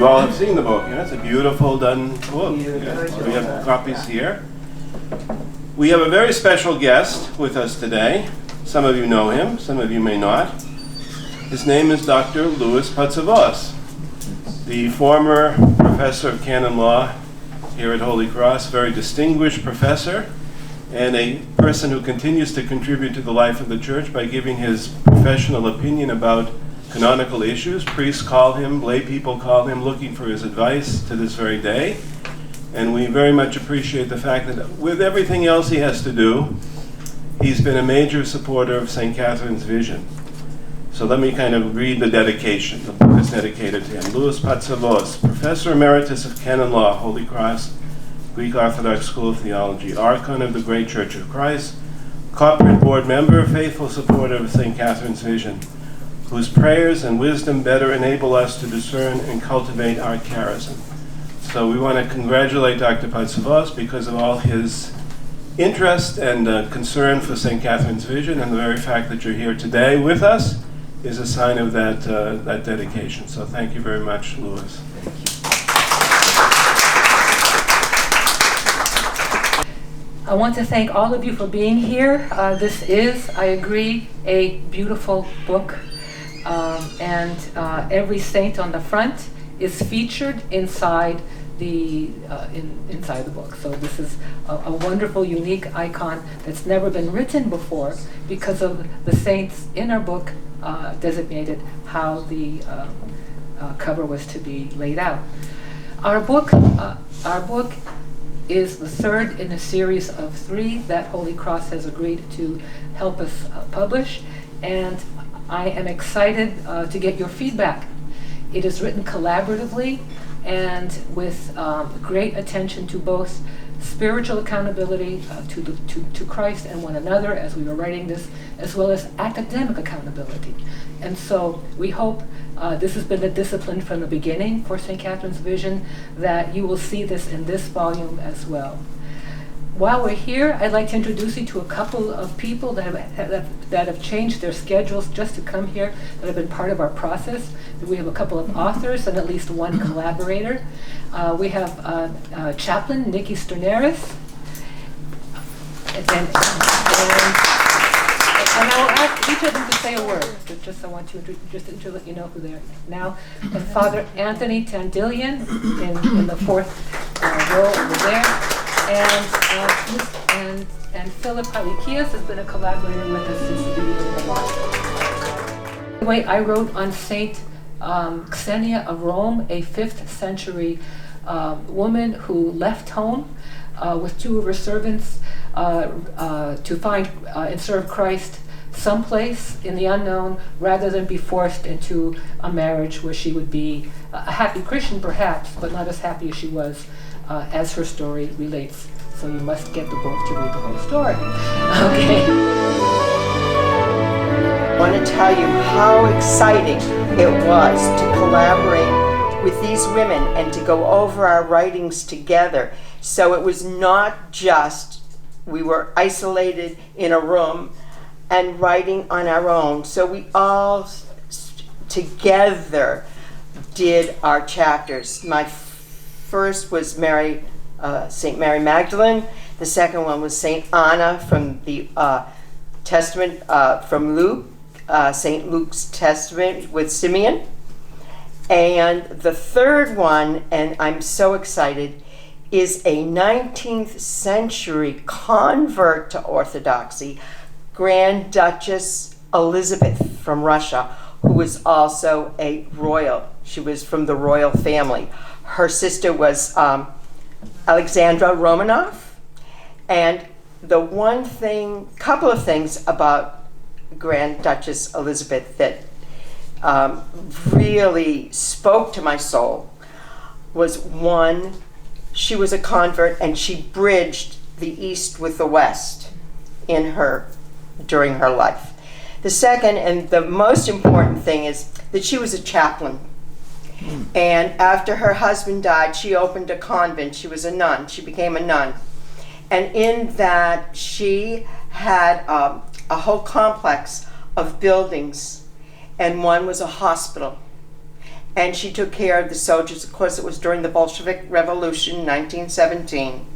You all have seen the book. Yeah, it's a beautiful done book. Yeah. So we have copies here. We have a very special guest with us today. Some of you know him, some of you may not. His name is Dr. Louis Patsavos, the former professor of canon law here at Holy Cross, very distinguished professor, and a person who continues to contribute to the life of the church by giving his professional opinion about canonical issues. Priests call him, lay people call him, looking for his advice to this very day. And we very much appreciate the fact that with everything else he has to do, he's been a major supporter of St. Catherine's Vision. So let me kind of read the dedication. The book is dedicated to him. Louis Patsavos, Professor Emeritus of Canon Law, Holy Cross, Greek Orthodox School of Theology, Archon of the Great Church of Christ, corporate board member, faithful supporter of St. Catherine's Vision, whose prayers and wisdom better enable us to discern and cultivate our charism. So we want to congratulate Dr. Patsavos because of all his interest and concern for St. Catherine's Vision, and the very fact that you're here today with us is a sign of that dedication. So thank you very much, Louis. Thank you. I want to thank all of you for being here. This is, I agree, a beautiful book. And every saint on the front is featured inside the book. So this is a wonderful, unique icon that's never been written before because of the saints in our book designated how the cover was to be laid out. Our book is the third in a series of 3 that Holy Cross has agreed to help us publish, and I am excited to get your feedback. It is written collaboratively and with great attention to both spiritual accountability to Christ and one another as we were writing this, as well as academic accountability. And so we hope this has been the discipline from the beginning for St. Catherine's Vision, that you will see this in this volume as well. While we're here, I'd like to introduce you to a couple of people that have changed their schedules just to come here, that have been part of our process. We have a couple of authors and at least one collaborator. We have Chaplain Nikki Sterneris. And I will ask each of them to say a word, just I want to let you know who they are now. And Father Anthony Tandilian in the 4th row over there. And Philip Halikias has been a collaborator with us since the beginning of the law. Anyway, I wrote on Saint Xenia of Rome, a 5th century woman who left home with 2 of her servants to find and serve Christ someplace in the unknown, rather than be forced into a marriage where she would be a happy Christian perhaps, but not as happy as she was as her story relates. So you must get the book to read the whole story. Okay. I want to tell you how exciting it was to collaborate with these women and to go over our writings together. So it was not just we were isolated in a room and writing on our own. So we all together did our chapters. My first was St. Mary Magdalene. The second one was St. Anna from the Testament from Luke, St. Luke's Testament with Simeon. And the third one, and I'm so excited, is a 19th century convert to Orthodoxy, Grand Duchess Elizabeth from Russia, who was also a royal. She was from the royal family. Her sister was Alexandra Romanov. And the couple of things about Grand Duchess Elizabeth that really spoke to my soul was, one, she was a convert and she bridged the East with the West during her life. The second and the most important thing is that she was a chaplain. And after her husband died, she opened a convent. She was a nun. She became a nun. And in that, she had a whole complex of buildings, and one was a hospital. and she took care of the soldiers. Of course, it was during the Bolshevik Revolution, 1917.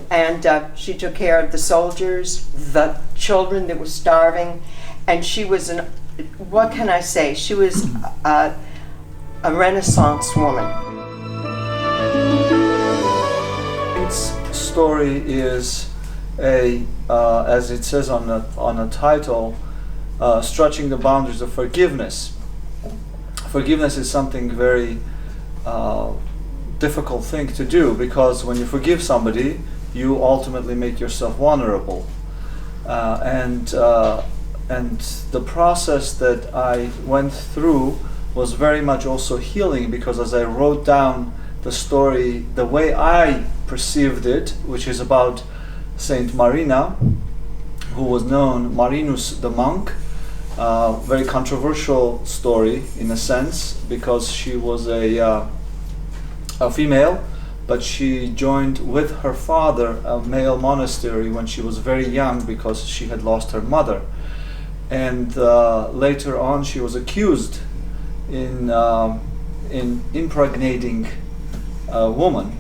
And she took care of the soldiers, the children that were starving, and she was what can I say? She was a Renaissance woman. Its story is as it says on the title, stretching the boundaries of forgiveness. Forgiveness is something very difficult thing to do, because when you forgive somebody, you ultimately make yourself vulnerable. And the process that I went through was very much also healing, because as I wrote down the story, the way I perceived it, which is about Saint Marina, who was known, Marinus the monk, very controversial story in a sense, because she was a female, but she joined with her father a male monastery when she was very young, because she had lost her mother. And later on she was accused in impregnating a woman,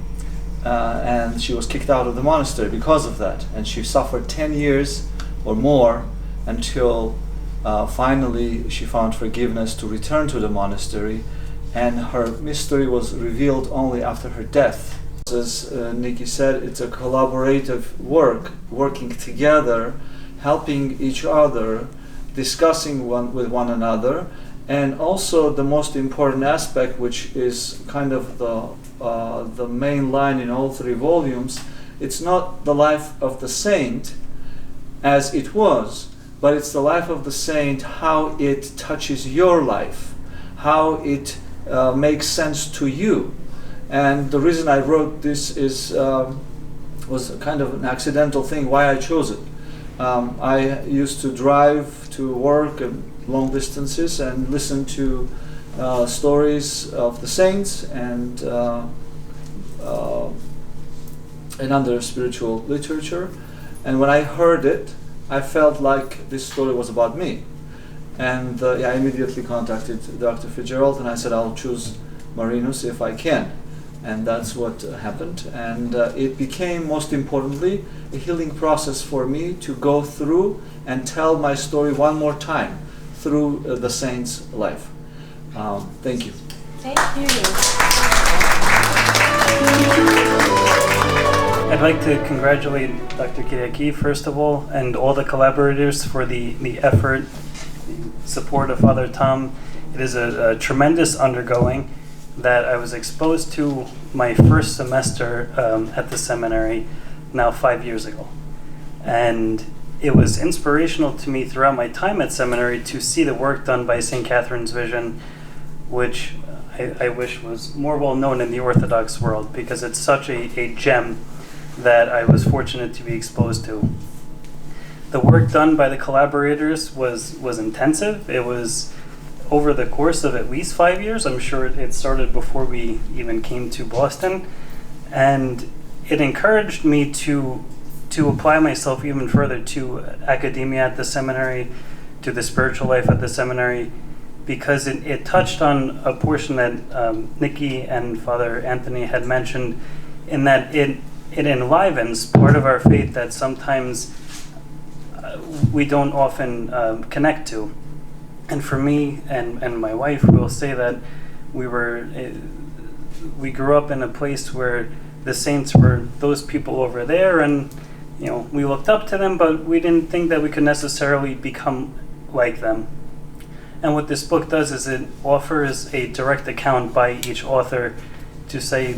and she was kicked out of the monastery because of that, and she suffered 10 years or more until finally she found forgiveness to return to the monastery, and her mystery was revealed only after her death. As Nikki said, it's a collaborative working together, helping each other, discussing with one another, and also the most important aspect, which is kind of the main line in all three volumes, it's not the life of the saint as it was, but it's the life of the saint, how it touches your life, how it makes sense to you. And the reason I wrote this was kind of an accidental thing, why I chose it. I used to drive to work and long distances and listen to stories of the saints and other spiritual literature. And when I heard it, I felt like this story was about me. And I immediately contacted Dr. Fitzgerald, and I said, I'll choose Marinus if I can. And that's what happened. And it became, most importantly, a healing process for me to go through and tell my story one more time through the saint's life. Thank you. Thank you. I'd like to congratulate Dr. Kyriaki, first of all, and all the collaborators for the effort, the support of Father Tom. It is a tremendous undergoing that I was exposed to my first semester at the seminary now 5 years ago. And it was inspirational to me throughout my time at seminary to see the work done by SaintCatherine'sVision, which I wish was more well known in the Orthodox world, because it's such a gem that I was fortunate to be exposed to. The work done by the collaborators was intensive. It was over the course of at least 5 years. I'm sure it started before we even came to Boston. And it encouraged me to apply myself even further to academia at the seminary, to the spiritual life at the seminary, because it touched on a portion that Nikki and Father Anthony had mentioned, in that it enlivens part of our faith that sometimes we don't often connect to. And for me and my wife, we'll say that we grew up in a place where the saints were those people over there, and we looked up to them, but we didn't think that we could necessarily become like them. And what this book does is it offers a direct account by each author to say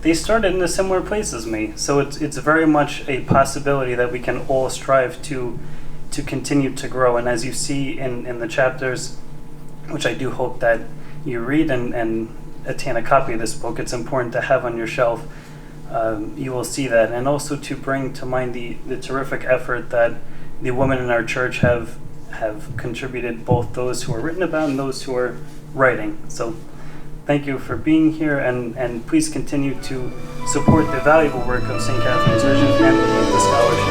they started in a similar place as me. So it's very much a possibility that we can all strive to continue to grow. And as you see in the chapters, which I do hope that you read and attain a copy of this book, it's important to have on your shelf, you will see that. And also to bring to mind the terrific effort that the women in our church have contributed, both those who are written about and those who are writing. So thank you for being here, and please continue to support the valuable work of SaintCatherine'sVision and the scholarship.